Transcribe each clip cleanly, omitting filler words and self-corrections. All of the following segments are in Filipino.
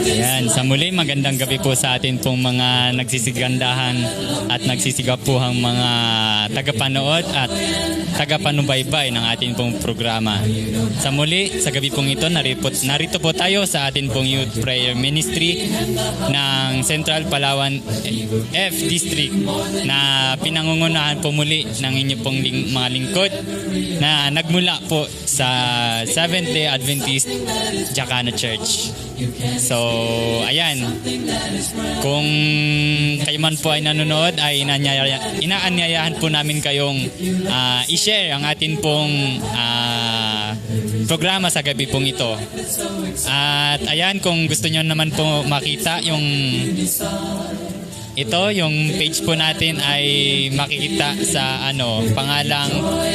Ayan, sa muli magandang gabi po sa atin pong mga nagsisigandahan at nagsisigapuhang mga tagapanood at tagapanubaybay ng ating pong programa. Sa muli, sa gabi pong ito, narito po tayo sa atin pong Youth Prayer Ministry ng Central Palawan F District na pinangungunahan po muli ng inyong pong mga lingkod na nagmula po sa Seventh-day Adventist Jacana Church. So, ayan. Kung kayo man po ay nanonood, ay inaanyayahan po namin kayong i-share ang atin pong programa sa gabi pong ito. At ayan, kung gusto nyo naman po makita yung yung page po natin ay makikita sa pangalang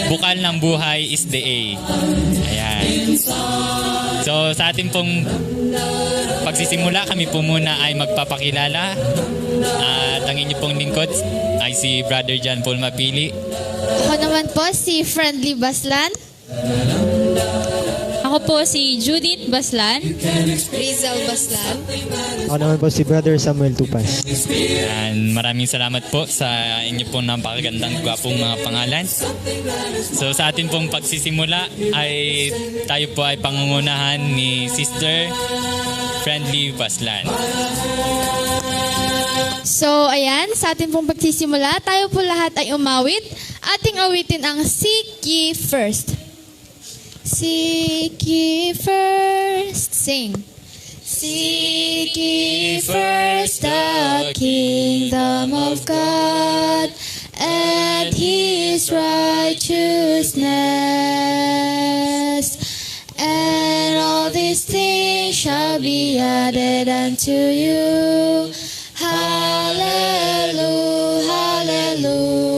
Bukal ng Buhay is the A. Ayan. So sa ating pong pagsisimula, kami po muna ay magpapakilala. At ang inyo pong lingkod ay si Brother John Paul Mapili. Ako naman po si Friendly Baslan. Ako po si Judith Baslan. Rizal Baslan. Ako naman po si Brother Samuel Tupas. And maraming salamat po sa inyo pong napakagandang gwapong mga pangalan. So sa atin pong pagsisimula ay tayo po ay pangungunahan ni Sister Friendly Baslan. So ayan, sa ating pong pagsisimula, tayo po lahat ay umawit. Ating awitin ang Seek Ye First. Seek ye first, sing. Seek ye first the kingdom of God and His righteousness, and all these things shall be added unto you. Hallelujah, hallelujah.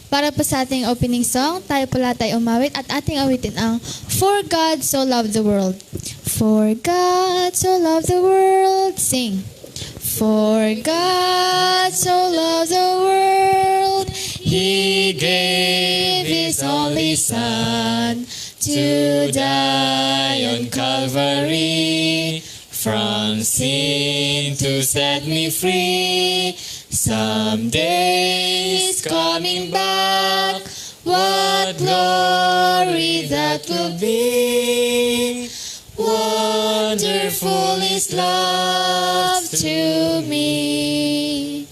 Para po sa ating opening song, tayo pala tayo umawit at ating awitin ang For God So Loved the World. For God so loved the world, sing. For God so loved the world, He gave His only Son to die on Calvary. From sin to set me free. Someday He's coming back. What glory that will be. Wonderful His love to me.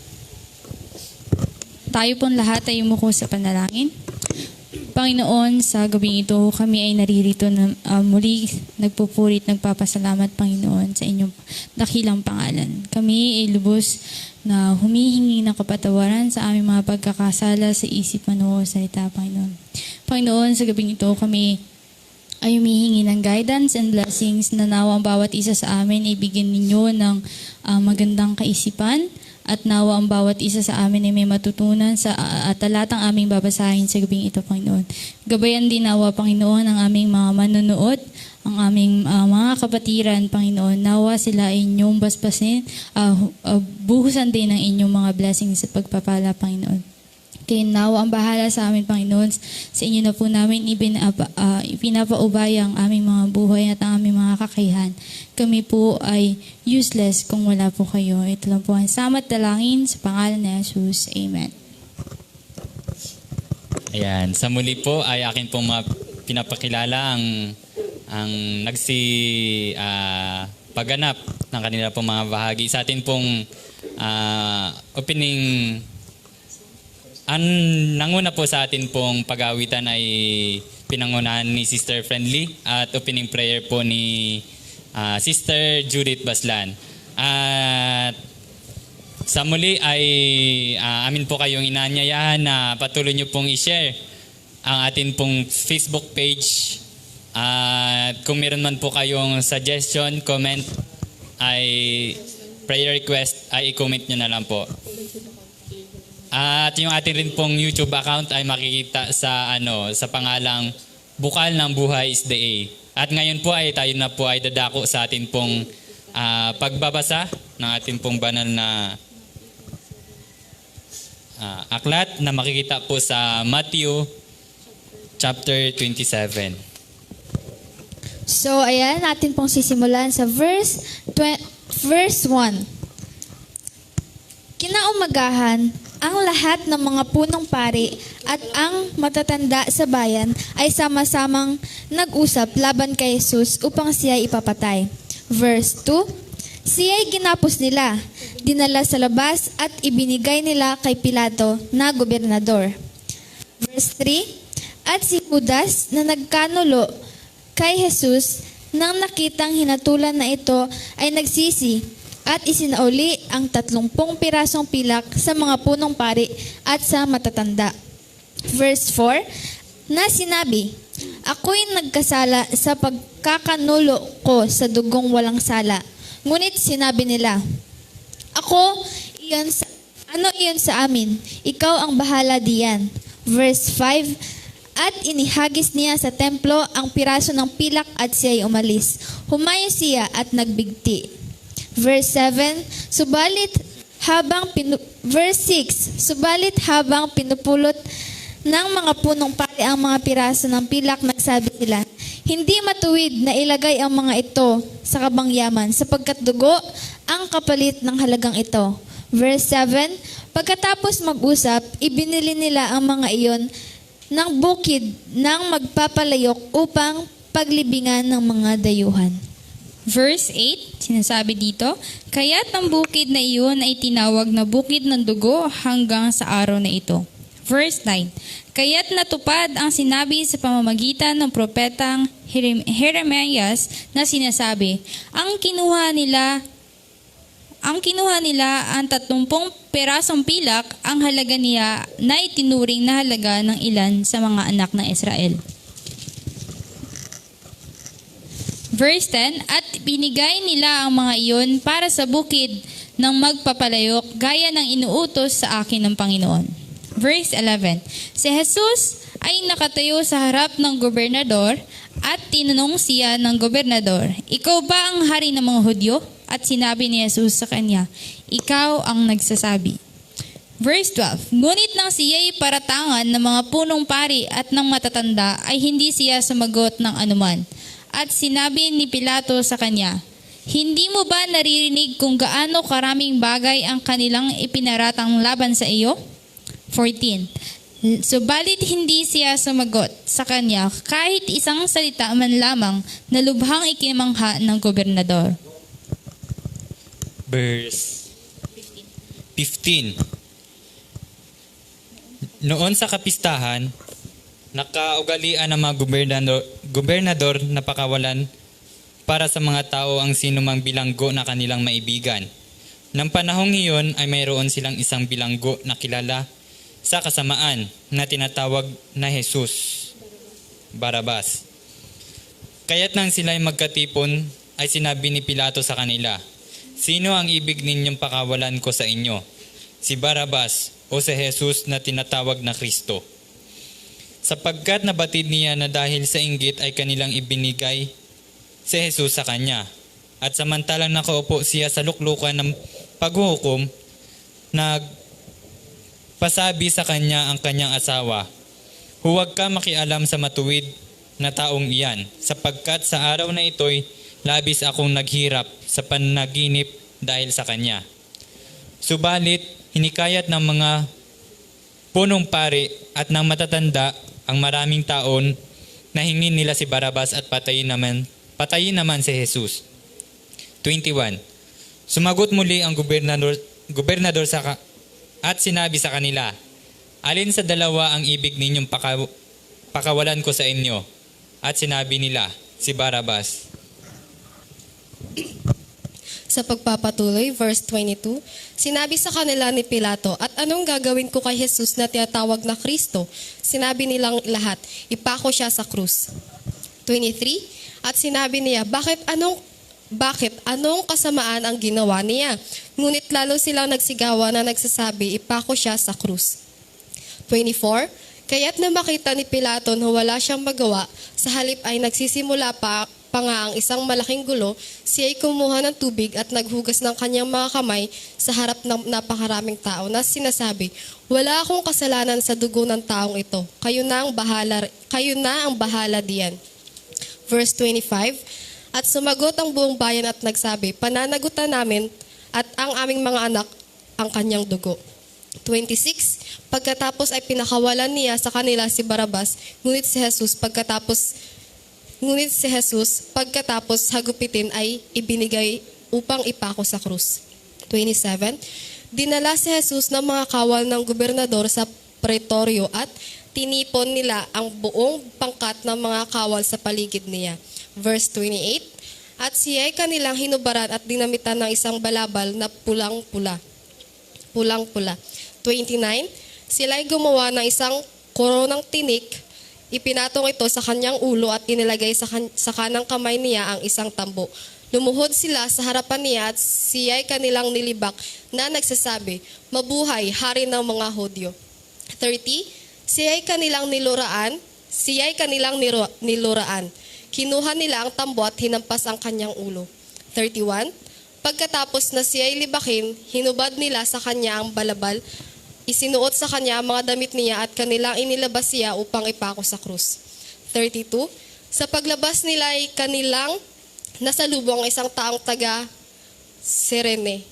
Tayo pong lahat ay umuko sa panalangin. Panginoon, sa gabing ito, kami ay naririto na muli nagpupurit, nagpapasalamat, Panginoon, sa inyong dakilang pangalan. Kami ay lubos na humihingi ng kapatawaran sa aming mga pagkakasala sa isip, manoo, salita, Panginoon. Panginoon, sa gabing ito, kami ay humihingi ng guidance and blessings na nawa ang bawat isa sa amin ay bigyan ninyo ng magandang kaisipan. At nawa ang bawat isa sa amin ay may matutunan sa talatang aming babasahin sa gabing ito, Panginoon. Gabayan din nawa, Panginoon, ang aming mga manunood, ang aming mga kapatiran, Panginoon. Nawa sila ay inyong basbasin, buhusan din ng inyong mga blessings sa pagpapala, Panginoon. Kaya nawa ang bahala sa amin, Panginoon. Sa inyo na po namin ipinapaubaya ang aming mga buhay at ang aming mga kakayahan. Kami po ay useless kung wala po kayo. Ito lang po ang salamat dalangin sa pangalan ni Jesus. Amen. Ayan, sa muli po ay akin pong pinapakilala ang pagganap ng kanila pong mga bahagi. Sa atin pong opening, nanguna po sa atin pong pag-awitan ay pinangunahan ni Sister Friendly at opening prayer po ni Sister Judith Baslan. At sa muli ay amin po kayong inaanyayahan na patuloy nyo pong i-share ang atin pong Facebook page At kung meron man po kayong suggestion, comment, ay prayer request, ay i-comment nyo na lang po. At yung ating rin pong YouTube account ay makikita sa sa pangalang Bukal ng Buhay is the A. At ngayon po ay tayo na po ay dadako sa atin pong pagbabasa ng ating pong banal na aklat na makikita po sa Matthew chapter 27. So, ayan, natin pong sisimulan sa verse 1. Kinaumagahan, ang lahat ng mga punong pari at ang matatanda sa bayan ay sama-samang nag-usap laban kay Jesus upang siya ipapatay. Verse 2, siya'y ginapos nila, dinala sa labas at ibinigay nila kay Pilato na gobernador. Verse 3, at si Judas na nagkanulo kay Jesus, nang nakitang hinatulan na ito, ay nagsisi at isinauli ang 30 pirasong pilak sa mga punong pari at sa matatanda. Verse 4, na sinabi, ako'y nagkasala sa pagkakanulo ko sa dugong walang sala. Ngunit sinabi nila, ano iyon sa amin? Ikaw ang bahala diyan. Verse 5, at inihagis niya sa templo ang piraso ng pilak at siya'y umalis. Humayo siya at nagbigti. Verse 7, Verse 6, subalit habang pinupulot ng mga punong pari ang mga piraso ng pilak, nagsabi sila, hindi matuwid na ilagay ang mga ito sa kabangyaman sapagkat dugo ang kapalit ng halagang ito. Verse 7, pagkatapos mag-usap, ibinili nila ang mga iyon ng bukid ng magpapalayok upang paglibingan ng mga dayuhan. Verse 8, sinasabi dito, kaya't ang bukid na iyon ay tinawag na bukid ng dugo hanggang sa araw na ito. Verse 9, kaya't natupad ang sinabi sa pamamagitan ng propetang Jeremias na sinasabi, ang kinuha nila ang 30 perasong pilak, ang halaga niya na itinuring na halaga ng ilan sa mga anak ng Israel. Verse 10, at binigay nila ang mga iyon para sa bukid ng magpapalayok gaya ng inuutos sa akin ng Panginoon. Verse 11, si Jesus ay nakatayo sa harap ng gobernador at tinanong siya ng gobernador, ikaw ba ang hari ng mga Hudyo? At sinabi ni Jesus sa kanya, ikaw ang nagsasabi. Verse 12, ngunit nang siya'y paratangan ng mga punong pari at ng matatanda, ay hindi siya sumagot ng anuman. At sinabi ni Pilato sa kanya, hindi mo ba naririnig kung gaano karaming bagay ang kanilang ipinaratang laban sa iyo? 14, subalit hindi siya sumagot sa kanya kahit isang salita man lamang na lubhang ikinamangha ng gobernador. Verse 15. Noon sa kapistahan, nakaugalian ng mga gobernador na pakawalan para sa mga tao ang sinumang bilanggo na kanilang maibigan. Nang panahong iyon ay mayroon silang isang bilanggo na kilala sa kasamaan na tinatawag na Jesus, Barabas. Kaya't nang sila'y magkatipon ay sinabi ni Pilato sa kanila, sino ang ibig ninyong pakawalan ko sa inyo? Si Barabas o si Jesus na tinatawag na Kristo? Sapagkat nabatid niya na dahil sa inggit ay kanilang ibinigay si Jesus sa kanya. At samantalang nakaupo siya sa luklukan ng paghuhukom, nagpasabi sa kanya ang kanyang asawa, huwag ka makialam sa matuwid na taong iyan, sapagkat sa araw na ito'y labis akong naghirap sa panaginip dahil sa kanya. Subalit, hinikayat ng mga punong pari at ng matatanda ang maraming taon na hingin nila si Barabas at patayin naman si Jesus. 21. Sumagot muli ang gobernador at sinabi sa kanila, alin sa dalawa ang ibig ninyong pakawalan ko sa inyo? At sinabi nila, si Barabas. Sa pagpapatuloy, verse 22, sinabi sa kanila ni Pilato, at anong gagawin ko kay Jesus na tinatawag na Kristo? Sinabi nilang lahat, ipako siya sa krus. 23. At sinabi niya, bakit anong kasamaan ang ginawa niya? Ngunit lalo silang nagsigawan na nagsasabi, ipako siya sa krus. 24. Kaya't na makita ni Pilato na wala siyang magawa, sa halip ay nagsisimula pa nga ang isang malaking gulo, siya ay kumuha ng tubig at naghugas ng kanyang mga kamay sa harap ng napakaraming tao na sinasabi, wala akong kasalanan sa dugo ng taong ito. Kayo na ang bahala diyan. Verse 25. At sumagot ang buong bayan at nagsabi, pananagutan namin at ang aming mga anak ang kanyang dugo. 26. Pagkatapos ay pinakawalan niya sa kanila si Barabas, ngunit si Jesus pagkatapos hagupitin ay ibinigay upang ipako sa krus. 27. Dinala si Jesus ng mga kawal ng gobernador sa pretoryo at tinipon nila ang buong pangkat ng mga kawal sa paligid niya. Verse 28. At siya ay kanilang hinubaran at dinamitan ng isang balabal na pulang-pula. 29. Sila ay gumawa ng isang koronang tinik, ipinatong ito sa kanyang ulo at inilagay sa kanang kamay niya ang isang tambo. Lumuhod sila sa harapan niya at siya ay kanilang nilibak na nagsasabi, mabuhay, hari ng mga Hudyo. 30. Siya ay kanilang niluraan. Kinuha nila ang tambo at hinampas ang kanyang ulo. 31. Pagkatapos na siya ay libakin, hinubad nila sa kanya ang balabal, isinuot sa kanya ang mga damit niya at kanilang inilabas siya upang ipako sa krus. 32. Sa paglabas nila ay kanilang nasalubong ang isang taong taga Cyrene,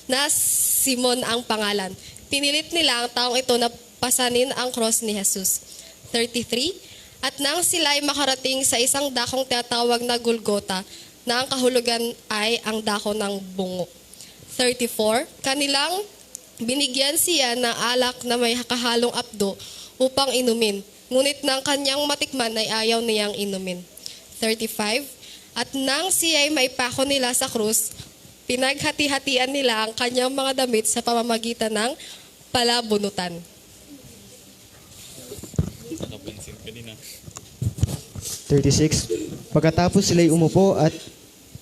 na Simon ang pangalan. Pinilit nila ang taong ito na pasanin ang cross ni Jesus. 33. At nang sila ay makarating sa isang dakong tinatawag na Golgota, na ang kahulugan ay ang dako ng bungo. 34. Kanilang binigyan siya ng alak na may kahalong apdo upang inumin. Ngunit nang kanyang matikman ay ayaw niyang inumin. 35. At nang siya ay maipako nila sa krus, pinaghati-hatian nila ang kanyang mga damit sa pamamagitan ng palabunutan. 36. Pagkatapos sila'y umupo at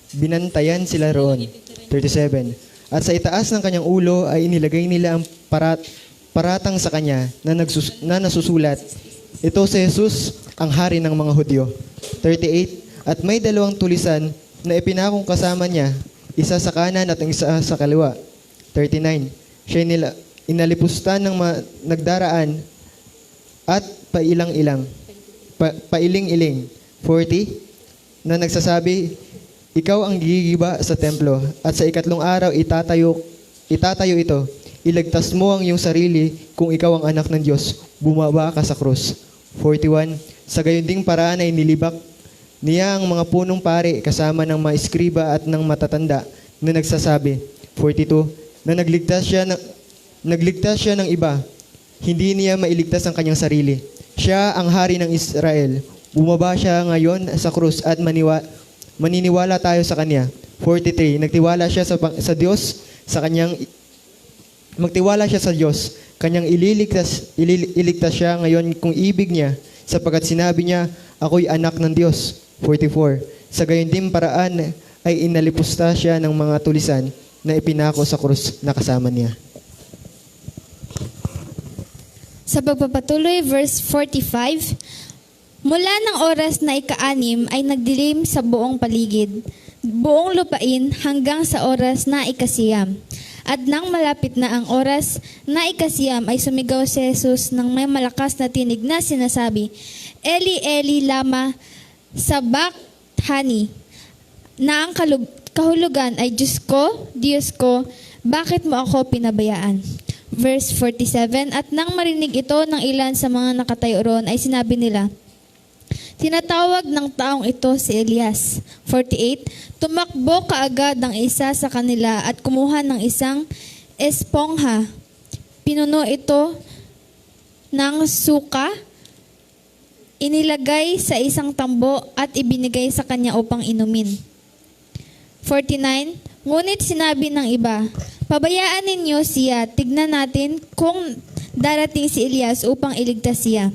binantayan sila roon. 37. At sa itaas ng kanyang ulo ay inilagay nila ang paratang sa kanya na nasusulat, ito si Jesus, ang hari ng mga Hudyo. 38. At may dalawang tulisan na ipinakong kasama niya, isa sa kanan at ang isa sa kaliwa. 39. Siya inalipustan ng nagdaraan at pailing-iling. 40. Na nagsasabi, ikaw ang gigiba sa templo at sa ikatlong araw itatayo ito. Iligtas mo ang iyong sarili kung ikaw ang anak ng Diyos. Bumaba ka sa krus. 41. Sa gayon ding paraan ay nilibak niya ang mga punong pari kasama ng mga eskriba at ng matatanda na nagsasabi. 42. Na nagligtas siya ng iba. Hindi niya mailigtas ang kanyang sarili. Siya ang hari ng Israel. Bumaba siya ngayon sa krus at maniniwala tayo sa kanya. 43. Magtiwala siya sa Diyos, kanyang ililigtas siya ngayon kung ibig niya, sapagkat sinabi niya, ako'y anak ng Diyos. 44. Sa gayon din paraan ay inalipusta siya ng mga tulisan na ipinako sa krus na kasama niya. Sa pagpapatuloy, verse 45, mula ng oras na ika-6 ay nagdilim sa buong paligid, buong lupain hanggang sa oras na ika-9. At nang malapit na ang oras na ika-9 ay sumigaw si Jesus ng may malakas na tinig na sinasabi, Eli, Eli, lama sabachthani, na ang kahulugan ay Diyos ko, bakit mo ako pinabayaan? Verse 47, at nang marinig ito ng ilan sa mga nakatayo roon ay sinabi nila, tinatawag ng taong ito si Elias. 48, tumakbo kaagad ang isa sa kanila at kumuha ng isang espongha. Pinuno ito ng suka, inilagay sa isang tambo at ibinigay sa kanya upang inumin. 49, ngunit sinabi ng iba, pabayaan ninyo siya, tignan natin kung darating si Elias upang iligtas siya.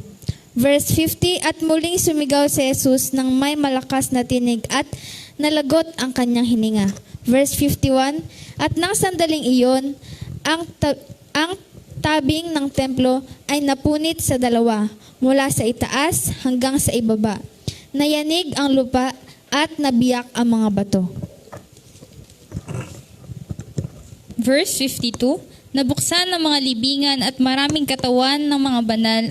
Verse 50, at muling sumigaw si Jesus ng may malakas na tinig at nalagot ang kanyang hininga. Verse 51, at nang sandaling iyon, ang tabing ng templo ay napunit sa dalawa, mula sa itaas hanggang sa ibaba. Nayanig ang lupa at nabiyak ang mga bato. Verse 52, nabuksan ng mga libingan at maraming katawan ng mga banal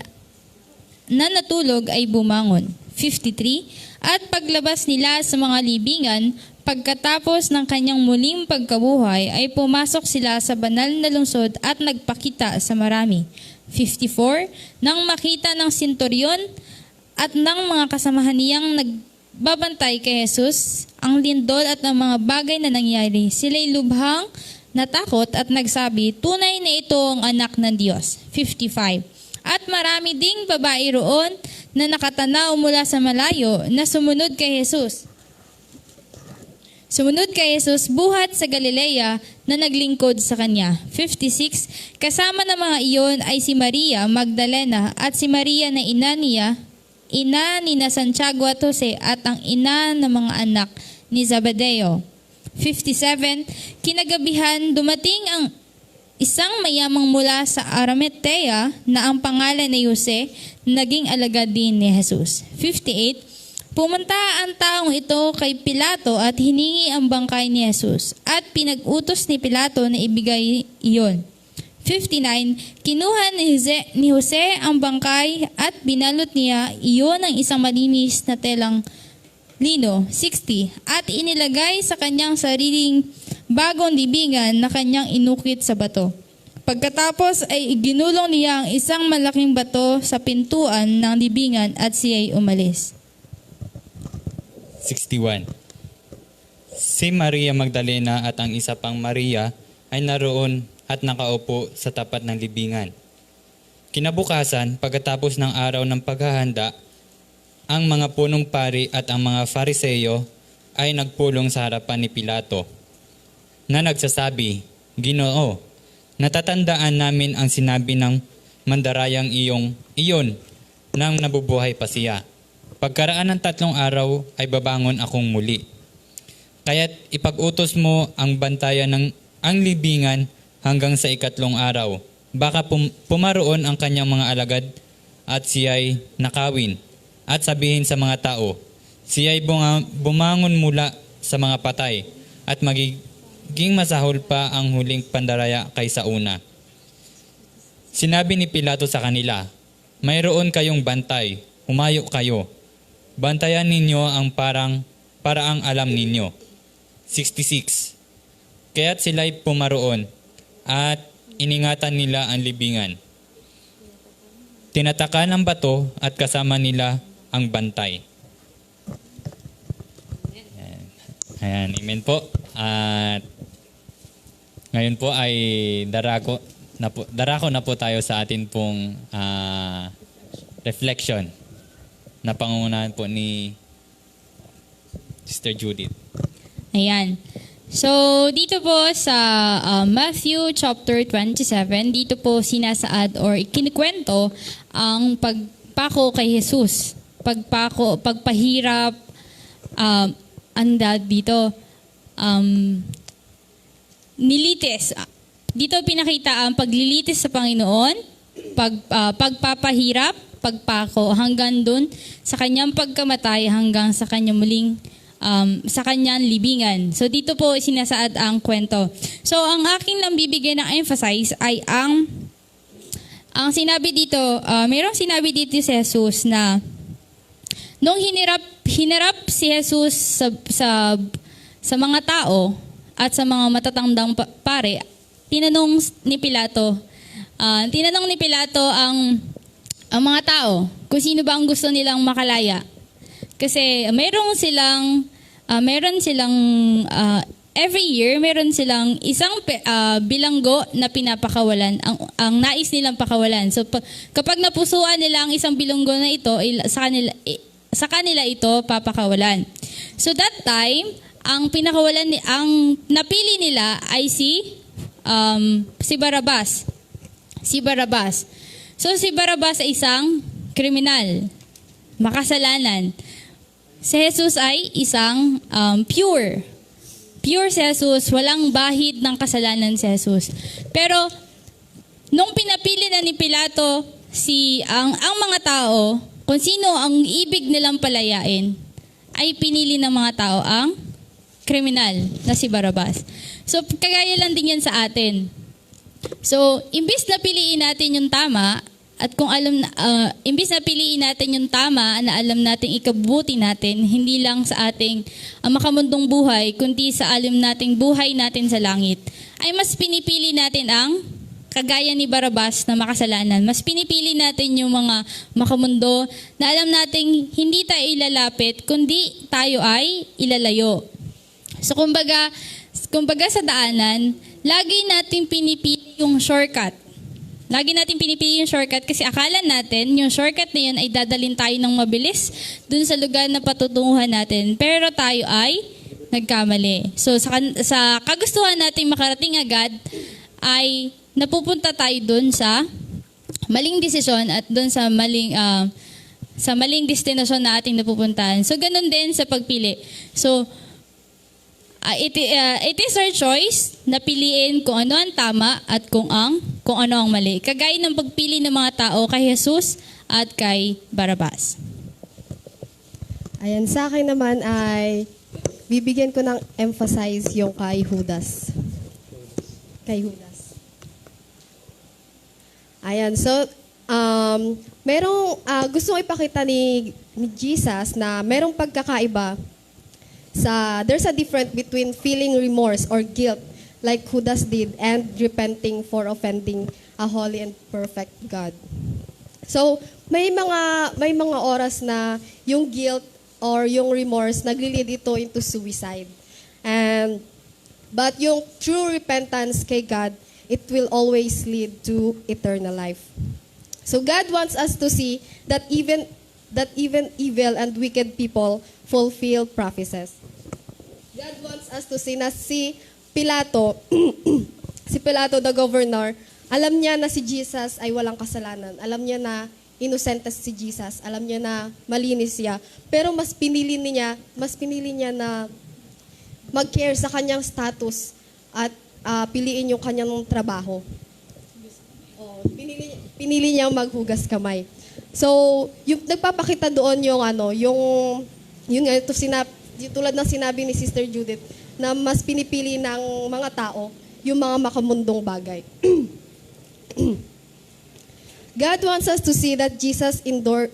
na natulog ay bumangon. 53, at paglabas nila sa mga libingan, pagkatapos ng kanyang muling pagkabuhay, ay pumasok sila sa banal na lungsod at nagpakita sa marami. 54, nang makita ng senturyon at ng mga kasamahan niyang nagbabantay kay Jesus, ang lindol at ang mga bagay na nangyari, sila'y lubhang natakot at nagsabi, tunay na ito ang anak ng Diyos. 55, at marami ding babae roon na nakatanaw mula sa malayo na sumunod kay Jesus. Sumunod kay Jesus buhat sa Galilea na naglingkod sa kanya. 56, kasama ng mga iyon ay si Maria Magdalena at si Maria na ina ni na Santiago at Jose at ang ina ng mga anak ni Zebedeo. 57, kinagabihan dumating ang isang mayamang mula sa Arimathea na ang pangalan ni Jose, naging alagad din ni Jesus. 58, pumunta ang taong ito kay Pilato at hiningi ang bangkay ni Jesus at pinag-utos ni Pilato na ibigay iyon. 59, kinuha ni Jose ang bangkay at binalot niya iyon ng isang malinis na telang lino. 60, at inilagay sa kanyang sariling bagong libingan na kanyang inukit sa bato. Pagkatapos ay ginulong niya ang isang malaking bato sa pintuan ng libingan at siya ay umalis. 61. Si Maria Magdalena at ang isa pang Maria ay naroon at nakaupo sa tapat ng libingan. Kinabukasan, pagkatapos ng araw ng paghahanda, ang mga punong pari at ang mga Fariseyo ay nagpulong sa harapan ni Pilato na nagsasabi, Ginoo, natatandaan namin ang sinabi ng mandarayang iyon nang nabubuhay pa siya. Pagkaraan ng 3 araw ay babangon akong muli. Kaya't ipag-utos mo ang bantayan ng ang libingan hanggang sa 3 araw. Baka pumaroon ang kanyang mga alagad at siya'y nakawin. At sabihin sa mga tao, siya'y bumangon mula sa mga patay at magiging masahol pa ang huling pandaraya kaysa una. Sinabi ni Pilato sa kanila, mayroon kayong bantay, humayo kayo. Bantayan ninyo ang paraang alam ninyo. 66. Kaya't sila'y pumaroon at iningatan nila ang libingan. Tinatakan ng bato at kasama nila ang bantay. Ayan, amen po. At ngayon po ay darako na po tayo sa atin pong reflection na pangungunahan po ni Sister Judith. Ayan. So, dito po sa Matthew chapter 27, dito po sinasaad or kinikwento ang pagpako kay Jesus. Pagpahirap, dito, nilitis. Dito pinakita ang paglilitis sa Panginoon, pagpapahirap, pagpako, hanggang dun sa kanyang pagkamatay, hanggang sa kanyang muling sa kanyang libingan. So dito po sinasaad ang kwento. So ang aking lang bibigyan ng emphasize ay ang sinabi dito, mayroong sinabi dito si Jesus na nung hinirap si Jesus sa mga tao at sa mga matatandang pare, tinanong ni Pilato ang mga tao kung sino ba ang gusto nilang makalaya. Kasi meron silang every year meron silang isang bilanggo na pinapakawalan, ang nais nilang pakawalan. So kapag napusuan nila ang isang bilanggo na ito, sa kanila ito papakawalan. So that time, ang napili nila ay si Barabas. So si Barabas ay isang kriminal, makasalanan. Si Jesus ay isang pure. Pure si Jesus, walang bahid ng kasalanan si Jesus. Pero nung pinapili na ni Pilato ang mga tao, kung sino ang ibig nilang palayain, ay pinili ng mga tao ang kriminal na si Barabas. So kagaya lang din yan sa atin. So imbis na piliin natin yung tama, at kung imbis na piliin natin yung tama na alam natin ikabubuti natin, hindi lang sa ating makamundong buhay, kundi sa alam nating buhay natin sa langit, ay mas pinipili natin ang kagaya ni Barabas na makasalanan. Mas pinipili natin yung mga makamundo na alam nating hindi tayo ilalapit, kundi tayo ay ilalayo. So kumbaga sa daanan, lagi natin pinipili yung shortcut. Lagi natin pinipili yung shortcut kasi akala natin yung shortcut na yun ay dadalhin tayo ng mabilis dun sa lugar na patutunguhan natin. Pero tayo ay nagkamali. So sa kagustuhan nating makarating agad ay napupunta tayo dun sa maling desisyon at dun sa maling destinasyon na ating napupuntahan. So ganun din sa pagpili. So it is our choice na piliin kung ano ang tama at kung ano ang mali. Kagaya ng pagpili ng mga tao kay Jesus at kay Barabas. Ayan, sa akin naman ay bibigyan ko ng emphasize yung kay Judas. Kay Judas. Ayan, so gusto ko ipakita ni Jesus na merong pagkakaiba there's a difference between feeling remorse or guilt like Judas did and repenting for offending a holy and perfect God. So, may mga oras na yung guilt or yung remorse nagli-lead ito into suicide. But yung true repentance kay God, it will always lead to eternal life. So God wants us to see that even evil and wicked people fulfill prophecies. God wants us to see na si Pilato, si Pilato the governor, alam niya na si Jesus ay walang kasalanan. Alam niya na innocent si Jesus. Alam niya na malinis siya. Pero mas pinili niya na mag-care sa kanyang status at piliin yung kanyang trabaho. Pinili niyang maghugas kamay. So, yung nagpapakita doon yung tulad ng sinabi ni Sister Judith, na mas pinipili ng mga tao yung mga makamundong bagay. God wants us to see that Jesus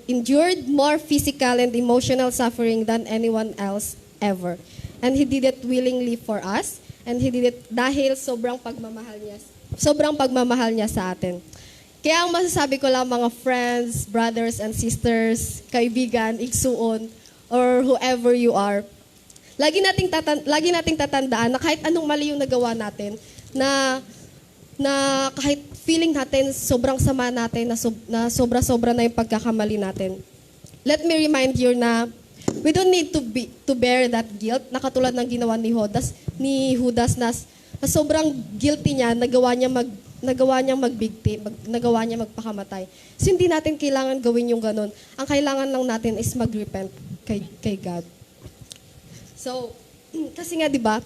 endured more physical and emotional suffering than anyone else ever. And He did it willingly for us. And He did it dahil sobrang pagmamahal niya sa atin. Kaya ang masasabi ko lang mga friends, brothers and sisters, kaibigan, igsuon, or whoever you are, lagi nating tatandaan na kahit anong mali yung nagawa natin, na kahit feeling natin sobrang sama natin, na sobra-sobra na yung pagkakamali natin. Let me remind you na we don't need to bear that guilt na katulad ng ginawa ni Judas na sobrang guilty niya, nagawa niya magbigti, nagawa niya magpakamatay. So hindi natin kailangan gawin yung ganun. Ang kailangan lang natin is mag-repent kay God. So, kasi nga 'di ba,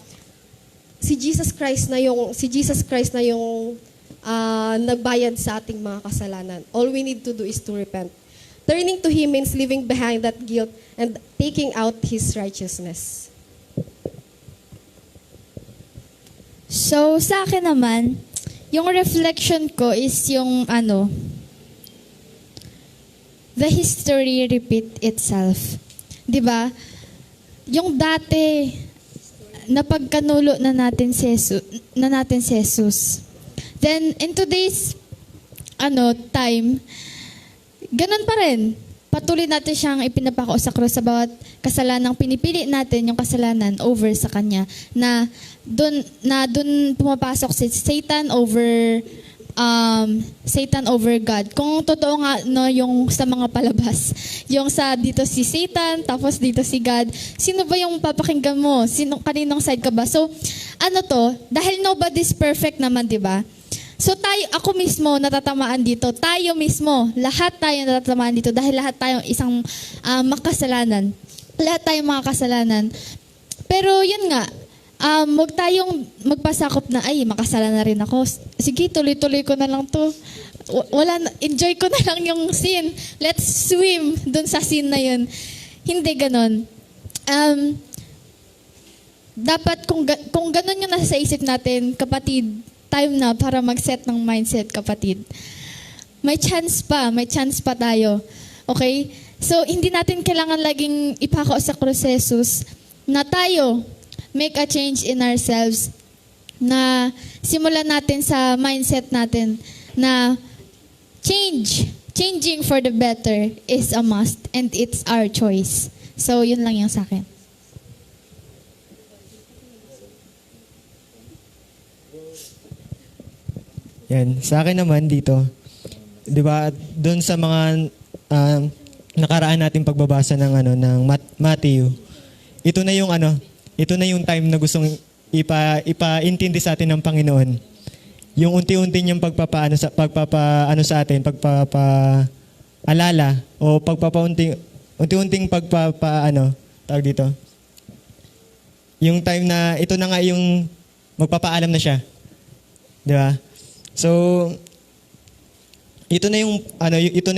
si Jesus Christ na yung nagbayad sa ating mga kasalanan. All we need to do is to repent. Turning to Him means leaving behind that guilt and taking out His righteousness. So, sa akin naman, yung reflection ko is yung the history repeat itself. 'Di ba? Yung dati na pagkanulo na natin si Jesus. Then in today's time, ganun pa rin. Patuloy natin siyang ipinapako sa krus sa bawat kasalanang pinipili natin yung kasalanan over sa kanya, na doon pumapasok si Satan over God. Kung totoo nga yung sa mga palabas, yung sa dito si Satan, tapos dito si God, sino ba yung papakinggan mo? Kaninong side ka ba? So, dahil nobody's perfect naman, di ba? So ako mismo natatamaan dito. Tayo mismo, lahat tayo natatamaan dito dahil lahat tayo isang makasalanan. Lahat tayong mga kasalanan. Pero yun nga, huwag tayong magpasakop na, ay, makasalanan na rin ako. Sige, tuloy-tuloy ko na lang to. Enjoy ko na lang yung sin. Let's swim dun sa sin na yun. Hindi ganon. Dapat kung ganon yung nasa isip natin, kapatid, time na para mag-set ng mindset, kapatid. May chance pa tayo. Okay? So, hindi natin kailangan laging ipako sa krus Jesus na tayo make a change in ourselves, na simulan natin sa mindset natin na changing for the better is a must and it's our choice. So, yun lang yung sa akin. Yan, sa akin naman dito, 'di ba, doon sa mga nakaraan nating pagbabasa ng ng Matthew. Ito na yung time na gustong ipaintindi sa atin ng Panginoon. Yung unti-unti niyang pagpapaano sa atin, pagpapaalala o unti-unting tawag dito. Yung time na ito na nga yung magpapaalam na siya. 'Di ba? So, ito na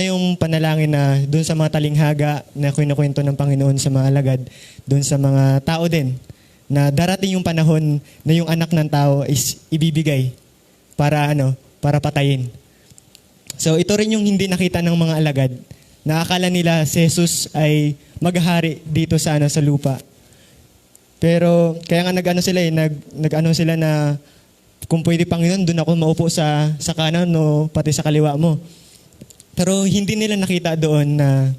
yung panalangin na doon sa mga talinghaga na kinukwento ng Panginoon sa mga alagad, doon sa mga tao din, na darating yung panahon na yung anak ng tao is ibibigay para patayin. So, ito rin yung hindi nakita ng mga alagad, na akala nila si Jesus ay maghahari dito sa lupa. Pero kaya nga nag-ano sila na kung pwede, Panginoon, doon ako maupo sa kanan o pati sa kaliwa mo. Pero hindi nila nakita doon na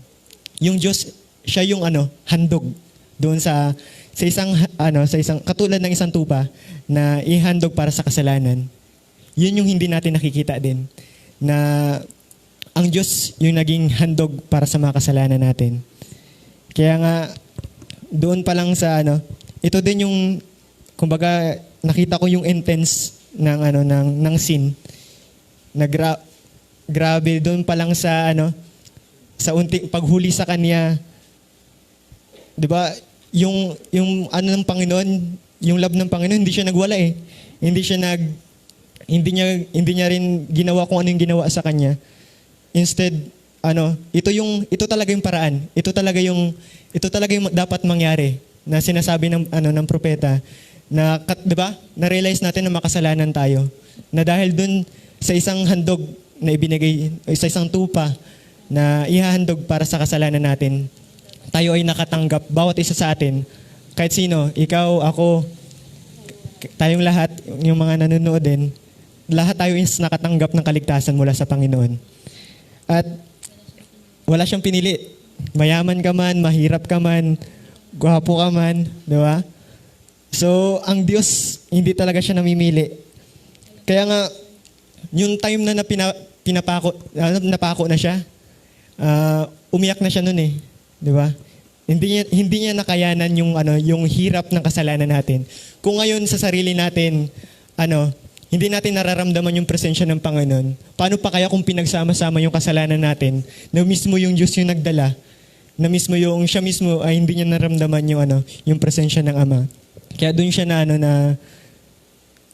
yung Diyos, siya yung handog doon sa isang katulad ng isang tupa na ihandog para sa kasalanan. Yun yung hindi natin nakikita din, na ang Diyos yung naging handog para sa mga kasalanan natin. Kaya nga doon pa lang sa ito din yung kumbaga nakita ko yung intense ng sin na grabe doon pa lang sa sa unting paghuli sa kanya, 'di ba? Yung ng Panginoon, yung love ng Panginoon, hindi siya nagwala eh. Hindi niya rin ginawa kung ano yung ginawa sa kanya. Instead, ito talaga yung paraan. Ito talaga yung dapat mangyari na sinasabi ng propeta. Na, 'di ba? Na-realize natin na makasalanan tayo. Na dahil dun sa isang handog na ibinigay, sa isang tupa na ihahandog para sa kasalanan natin, tayo ay nakatanggap, bawat isa sa atin, kahit sino, ikaw, ako, tayong lahat, yung mga nanonood din, lahat tayo is nakatanggap ng kaligtasan mula sa Panginoon. At wala siyang pinili. Mayaman ka man, mahirap ka man, gwapo ka man, 'di ba? So, ang Diyos, hindi talaga siya namimili. Kaya nga, yung time na napako na siya, umiyak na siya nun eh. Di ba? Hindi niya nakayanan yung hirap ng kasalanan natin. Kung ngayon sa sarili natin, hindi natin nararamdaman yung presensya ng Panginoon, paano pa kaya kung pinagsama-sama yung kasalanan natin, na mismo yung Diyos yung nagdala, na mismo siya mismo ay hindi niya naramdaman yung presensya ng Ama. Kaya doon siya na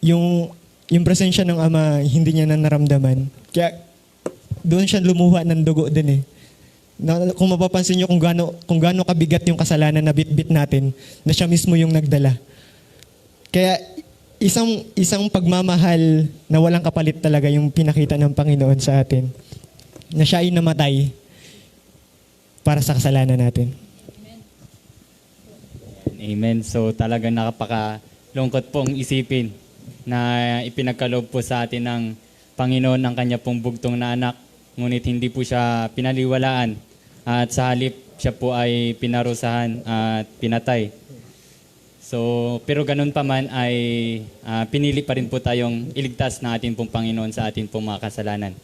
yung presensya ng Ama hindi niya na naramdaman. Kaya doon siya lumuha ng dugo din eh. Kung mapapansin niyo kung gaano kabigat yung kasalanan na bit-bit natin, na siya mismo yung nagdala. Kaya isang pagmamahal na walang kapalit talaga yung pinakita ng Panginoon sa atin, na siya ay namatay para sa kasalanan natin. Amen. So talagang nakapakalungkot pong isipin na ipinagkaloob po sa atin ng Panginoon ang kanya pong bugtong na anak, ngunit hindi po siya pinaliwalaan at sa halip siya po ay pinarusahan at pinatay. So, pero ganun pa man ay pinili pa rin po tayong iligtas na ating pong Panginoon sa ating pong mga kasalanan.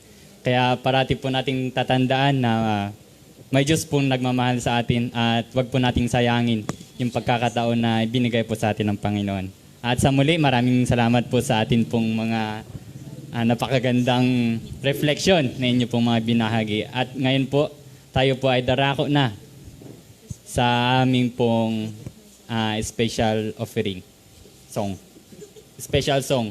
Kaya parati po nating tatandaan na may Diyos pong nagmamahal sa atin at wag po nating sayangin yung pagkakataon na binigay po sa atin ng Panginoon. At sa muli, maraming salamat po sa atin pong mga napakagandang reflection na inyo pong mga binahagi. At ngayon po, tayo po ay darako na sa aming pong special offering song. Special song.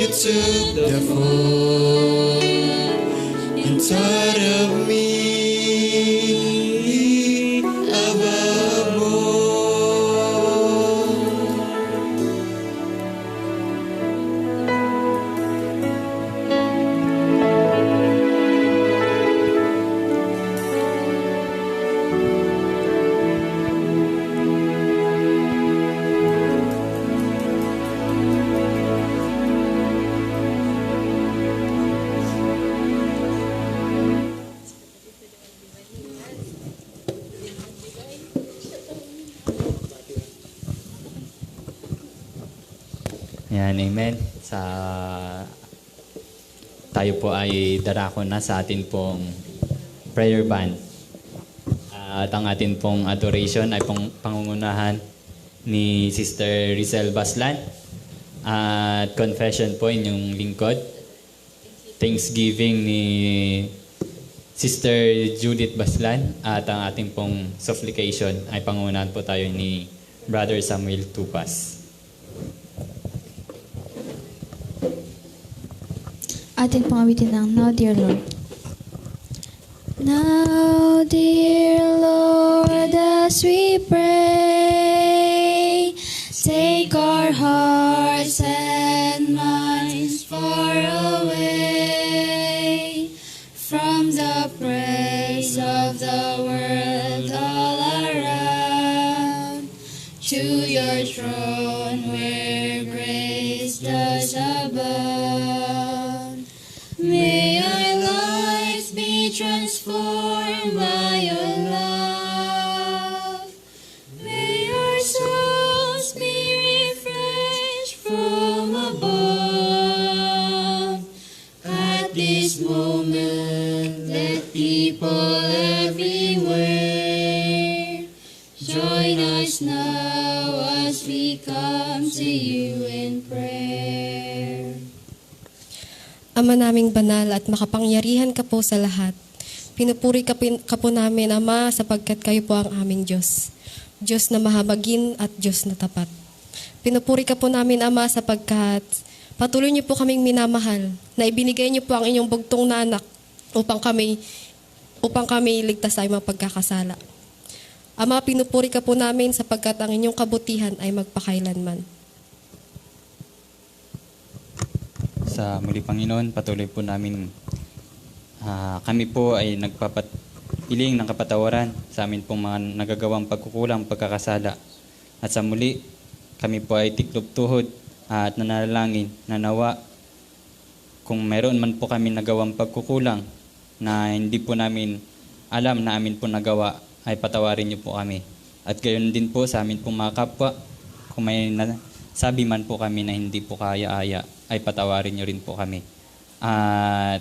took the fall and thought of me above all. Yan, amen. Tayo po ay darako na sa atin pong prayer band. At ang atin pong adoration ay pangungunahan ni Sister Rizel Baslan. At confession po inyong lingkod. Thanksgiving ni Sister Judith Baslan. At ang ating pong supplication ay pangungunahan po tayo ni Brother Samuel Tupas. Atin pong awitin ng Now, Dear Lord. Now, dear Lord, as we pray, take our hearts and minds far away from the praise of the world all around, to your throne where grace does abound. May our lives be transformed by your love. May our souls be refreshed from above. At this moment, let people everywhere join us now as we come to you in prayer. Ama naming banal at makapangyarihan ka po sa lahat. Pinupuri ka po namin, Ama, sapagkat kayo po ang aming Diyos. Diyos na mahabagin at Diyos na tapat. Pinupuri ka po namin, Ama, sapagkat patuloy niyo po kaming minamahal, na ibinigay niyo po ang inyong bugtong na anak upang kami ligtas sa mga pagkakasala. Ama, pinupuri ka po namin sapagkat ang inyong kabutihan ay magpakailanman. Sa muli, Panginoon, patuloy po namin kami po ay nagpapiling ng kapatawaran sa amin pong mga nagagawang pagkukulang, pagkakasala. At sa muli, kami po ay tiklop tuhod at nanalangin na nawa kung meron man po kami nagawang pagkukulang na hindi po namin alam na amin po nagawa, ay patawarin niyo po kami. At gayon din po sa amin pong mga kapwa, kung may sabi man po kami na hindi po kaya-aya, ay patawarin niyo rin po kami. At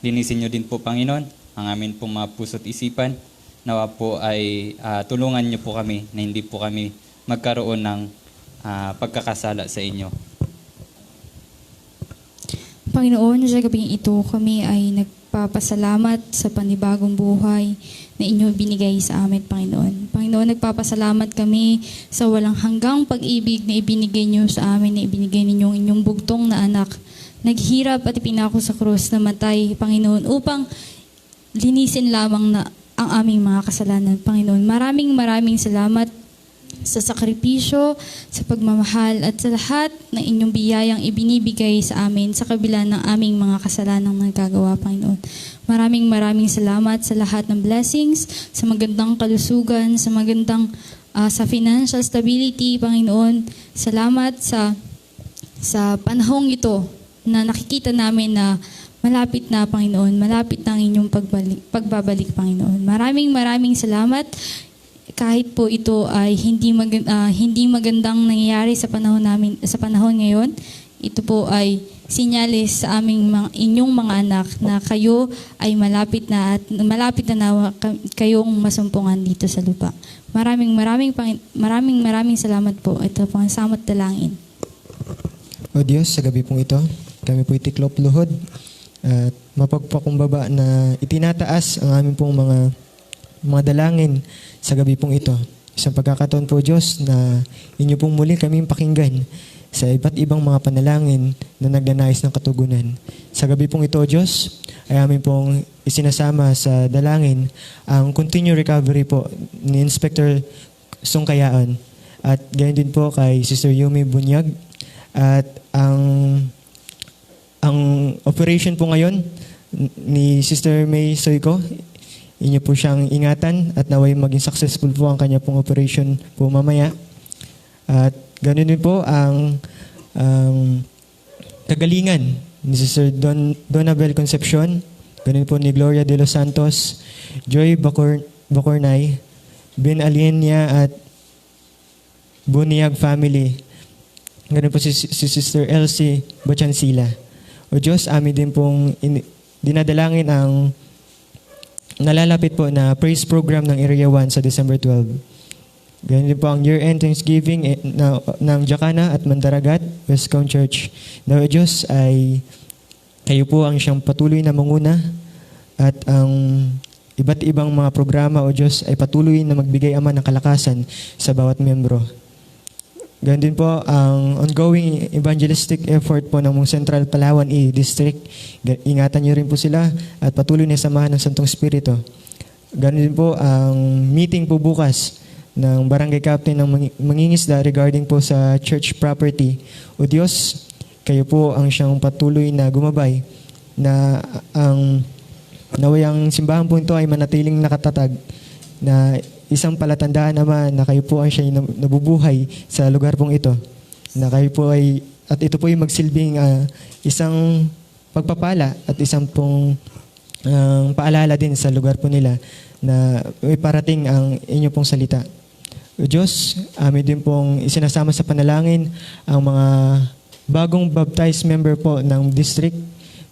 linisin niyo din po, Panginoon, ang amin pong mga puso't isipan. Nawa po ay tulungan niyo po kami na hindi po kami magkaroon ng pagkakasala sa inyo. Panginoon, sa gabing ito kami ay nagpapasalamat sa panibagong buhay na inyo binigay sa amin, Panginoon. Panginoon, nagpapasalamat kami sa walang hanggang pag-ibig na ibinigay niyo sa amin, na ibinigay ninyong inyong bugtong na anak. Naghirap at ipinako sa krus na matay, Panginoon, upang linisin lamang na ang aming mga kasalanan, Panginoon. Maraming salamat sa sakripisyo, sa pagmamahal, at sa lahat ng inyong biyayang ibinibigay sa amin sa kabila ng aming mga kasalanang nagagawa, Panginoon. Maraming salamat sa lahat ng blessings, sa magandang kalusugan, sa magandang sa financial stability, Panginoon. Salamat sa panahong ito na nakikita namin na malapit na, Panginoon. Malapit na ang inyong pagbabalik, Panginoon. Maraming salamat. Kahit po ito ay hindi magandang nangyayari sa panahon ngayon, ito po ay sinyalis sa inyong mga anak na kayo ay malapit na kayong masumpungan dito sa lupa. Maraming salamat po. Ito po ang samot dalangin. O Diyos, sa gabi pong ito, kami po itiklop luhod at mapagpakumbaba na itinataas ang aming pong mga dalangin sa gabi pong ito. Isang pagkakataon po, Diyos, na inyo pong muli kaming pakinggan sa iba't ibang mga panalangin na nagnanais ng katugunan. Sa gabi pong ito, Diyos, ay amin pong isinasama sa dalangin ang continued recovery po ni Inspector Sungkayaan at gayon din po kay Sister Yumi Bunyag at ang operation po ngayon ni Sister May Soyko, inyo po siyang ingatan at naway maging successful po ang kanya pong operation po mamaya. At ganoon din po ang kagalingan ni Sister Donabel Concepcion, ganoon po ni Gloria de los Santos, Joy Bacornay, Ben Alienia at Buniag family. Ganoon po si Sister Elsie Bachansila. O Diyos, amin din pong dinadalangin ang nalalapit po na praise program ng Area 1 sa December 12. Ganyan din po ang year-end Thanksgiving ng Jacana at Mandaragat, Westcount Church. Na o Diyos ay kayo po ang siyang patuloy na manguna at ang iba't ibang mga programa o Diyos ay patuloy na magbigay Ama ng kalakasan sa bawat membro. Ganyan din po ang ongoing evangelistic effort po ng Central Palawan E District. Ingatan niyo rin po sila at patuloy na samahan ng Santong Espiritu. Ganyan din po ang meeting po bukas ng barangay captain ng mangingisda regarding po sa church property. O Diyos, kayo po ang siyang patuloy na gumabay na ang nawayang simbahan po ito ay manatiling nakatatag na isang palatandaan naman na kayo po ang siyang nabubuhay sa lugar pong ito. Na kayo po ay, at ito po ay magsilbing isang pagpapala at isang pong paalala din sa lugar po nila na may parating ang inyo pong salita. O Diyos, amin din pong isinasama sa panalangin ang mga bagong baptized member po ng district.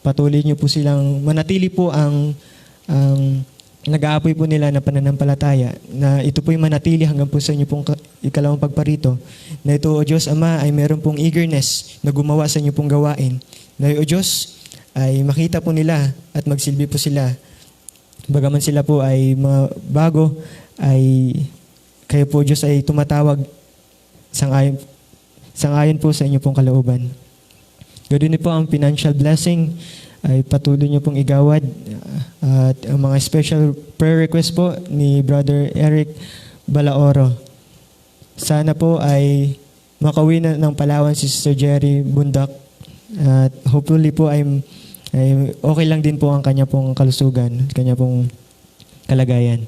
Patuloy niyo po silang manatili po ang nag-aapoy po nila na pananampalataya na ito po'y manatili hanggang po sa inyo pong ikalawang pagparito. Na ito, O Diyos Ama, ay meron pong eagerness na gumawa sa inyo pong gawain. Na O Diyos, ay makita po nila at magsilbi po sila. Bagaman sila po ay mga bago, ay kayo po Diyos ay tumatawag sangayon po sa inyo pong kalooban. Ganoon din po ang financial blessing ay patuloy niyo pong igawad at ang mga special prayer request po ni Brother Eric Balaoro. Sana po ay makauwi na ng Palawan si Sister Jerry Bundak at hopefully po ay okay lang din po ang kanya pong kalusugan, kanya pong kalagayan.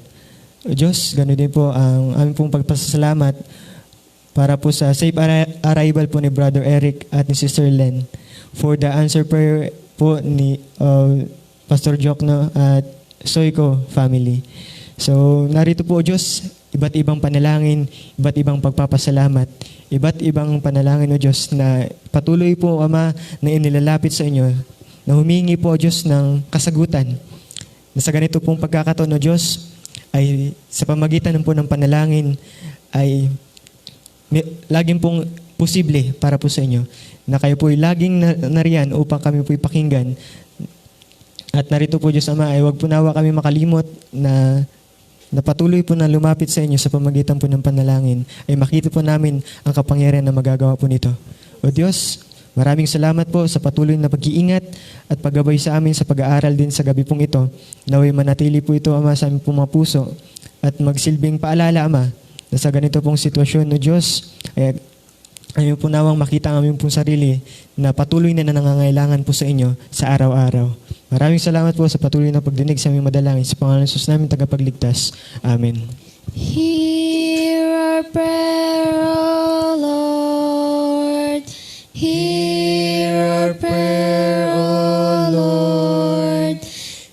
O Diyos, ganoon din po ang aming pong pagpasalamat para po sa safe arrival po ni Brother Eric at ni Sister Len for the answer prayer po ni Pastor Jokno at Soyko family. So, narito po, O Diyos, iba't ibang panalangin, iba't ibang pagpapasalamat, iba't ibang panalangin, O Diyos, na patuloy po, Ama, na inilalapit sa inyo, na humingi po, O Diyos, ng kasagutan. Na sa ganito pong pagkakataon, O Diyos, ay sa pamagitan po ng panalangin, ay laging pong posible para po sa inyo, na kayo po'y laging nariyan upang kami po'y pakinggan. At narito po, Diyos Ama, ay wag po nawa kami makalimot na patuloy po na lumapit sa inyo sa pamagitan po ng panalangin, ay makita po namin ang kapangyarihan na magagawa po nito. O Diyos, maraming salamat po sa patuloy na pag-iingat at paggabay sa amin sa pag-aaral din sa gabi pong ito. Naway manatili po ito, Ama, sa aming pong mga puso at magsilbing paalala, Ama, na sa ganito pong sitwasyon, O Diyos, ay ayaw po nawang makita ang aming pong sarili na patuloy na nangangailangan po sa inyo sa araw-araw. Maraming salamat po sa patuloy na pagdinig sa aming madalangin. Sa pangalan ng Jesus namin tagapagligtas. Amen. Hear our prayer, O Lord. Hear our prayer, O Lord.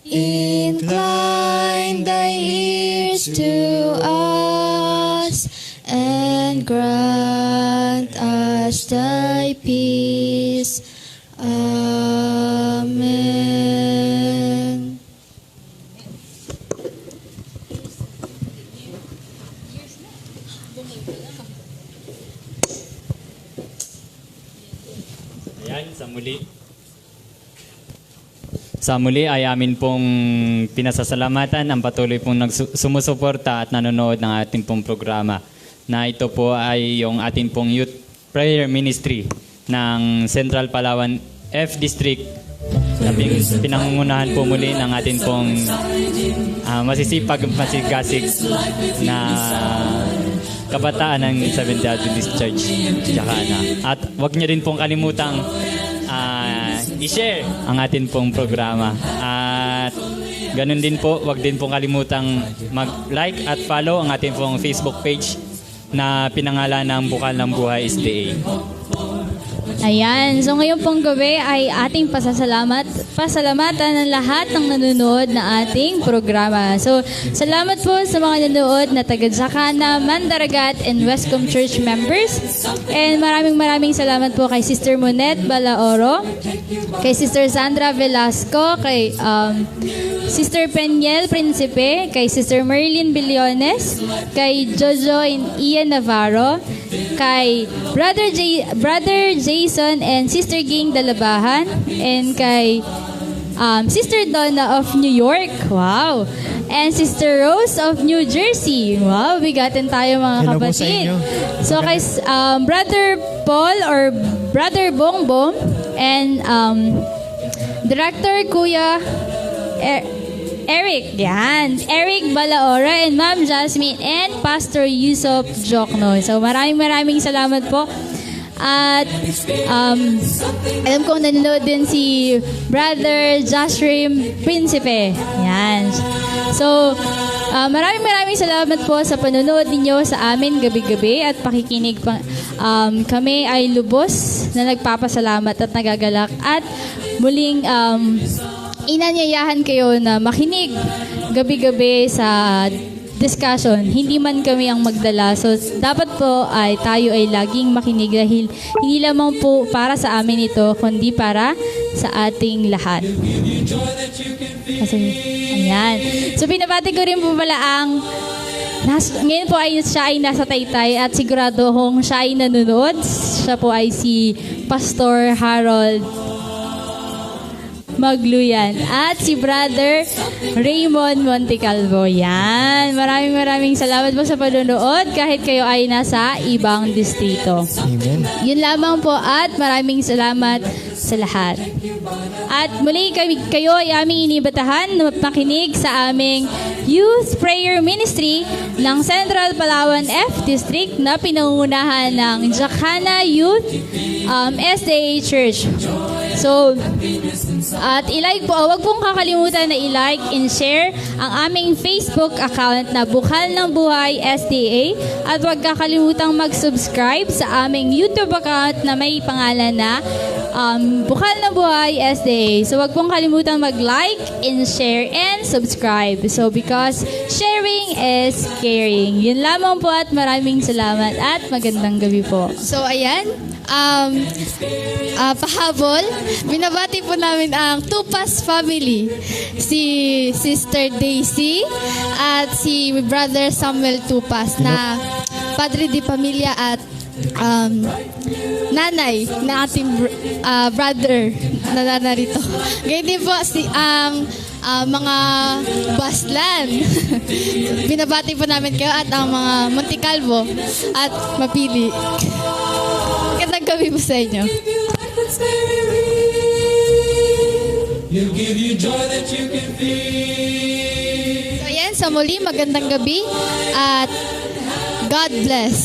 Incline thy ears to us and grant us thy peace. Amen. Ayan, sa muli ay amin pong pinasasalamatan ang patuloy pong sumusuporta at nanonood ng ating pong programa. Na ito po ay yung ating pong youth prayer ministry ng Central Palawan F District na pinangungunahan po muli ng atin pong masisipag masigasig na kabataan ng Seventh-day Adventist Church. At wag niyo rin pong kalimutang i-share ang atin pong programa. At ganun din po, wag din pong kalimutang mag-like at follow ang ating pong Facebook page na pinangalan ng Bukal ng Buhay SDA. Ayan, so ngayon pong gabi ay ating pasalamatan ng lahat ng nanonood na ating programa. So, salamat po sa mga nanonood na taga-Jacana, Mandaragat, and Westcomb Church members. And maraming salamat po kay Sister Monet Balaoro, kay Sister Sandra Velasco, kay Sister Peniel Principe, kay Sister Merlin Billones, kay Jojo and Ian Navarro, kay Brother Jason and Sister Ging Dalabahan, and kay Sister Donna of New York, wow, and Sister Rose of New Jersey, wow, bigatin tayo mga Hello po sa kapatid. inyo. So kay Brother Paul or Brother Bongbong and Director Kuya Eric, yan. Eric Balaora and Ma'am Jasmine and Pastor Yusuf Jokno. So maraming salamat po. At alam kong nanonood din si Brother Joshrim Principe. Yan. So maraming salamat po sa panonood ninyo sa amin gabi-gabi at pakikinig. Kami ay lubos na nagpapasalamat at nagagalak at muling inanyayahan kayo na makinig gabi-gabi sa discussion. Hindi man kami ang magdala. So, dapat po ay tayo ay laging makinig dahil hindi lamang po para sa amin ito, kundi para sa ating lahat. Kasi, ayan. So, binabati ko rin po pala ang ngayon po ay siya ay nasa Taytay at sigurado kung siya ay nanonood. Siya po ay si Pastor Harold Magluyan at si Brother Raymond Montecalvo. Yan. Maraming salamat po sa panonood kahit kayo ay nasa ibang distrito. Amen. Yun lamang po at maraming salamat sa lahat. At muli kayo ay aming inibatahan na makinig sa aming Youth Prayer Ministry ng Central Palawan F District na pinangunahan ng Jacana Youth SDA Church. So, at i-like po, huwag pong kakalimutan na i-like and share ang aming Facebook account na Bukal ng Buhay SDA at huwag kakalimutan mag-subscribe sa aming YouTube account na may pangalan na Bukal ng Buhay SDA. So, huwag pong kalimutan mag-like and share and subscribe. So, because sharing is caring. Yun lamang po at maraming salamat at magandang gabi po. So, ayan. Pahabol, binabati po namin ang Tupas family. Si Sister Daisy at si Brother Samuel Tupas na Padre de Pamilya at nanay na ating brother na narito. Ganyan din po ang mga Baslan. Binabati po namin kayo at ang mga Montecalvo at Mapili. Magandang gabi po sa inyo. So yan, sa muli, magandang gabi at God bless.